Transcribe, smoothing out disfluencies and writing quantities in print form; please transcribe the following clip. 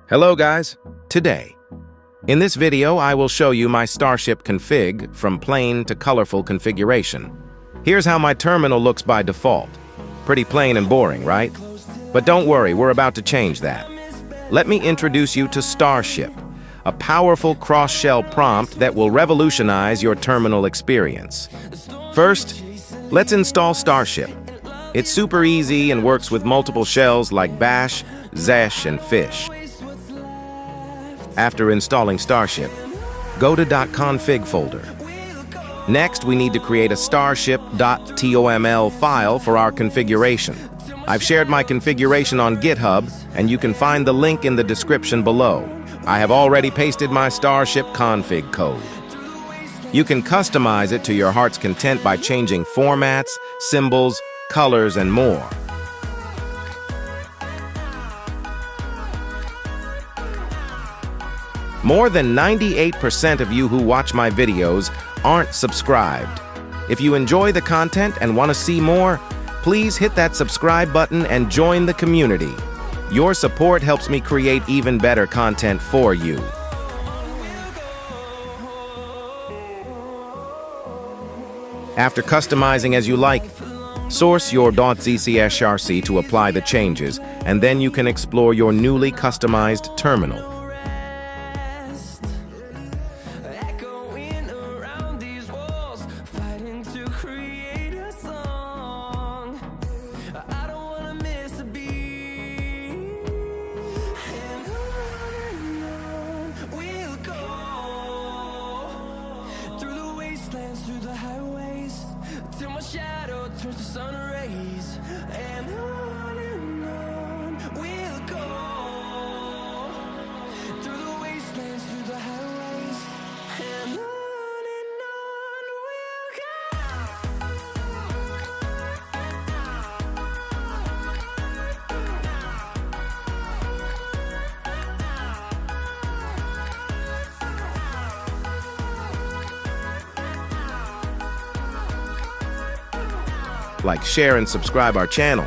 Hello guys, today, in this video I will show you my Starship config from plain to colorful configuration. Here's how my terminal looks by default. Pretty plain and boring, right? But don't worry, we're about to change that. Let me introduce you to Starship, a powerful cross-shell prompt that will revolutionize your terminal experience. First, let's install Starship. It's super easy and works with multiple shells like Bash, Zesh, and Fish. After installing Starship, go to .config folder. Next, we need to create a starship.toml file for our configuration. I've shared my configuration on GitHub, and you can find the link in the description below. I have already pasted my Starship config code. You can customize it to your heart's content by changing formats, symbols, colors, and more. More than 98% of you who watch my videos aren't subscribed. If you enjoy the content and want to see more, please hit that subscribe button and join the community. Your support helps me create even better content for you. After customizing as you like, source your .zshrc to apply the changes, and then you can explore your newly customized terminal. Through the highways, till my shadow turns to sun rays, and on we'll go. Through the wastelands, through the highways, and on Like, share, and subscribe our channel.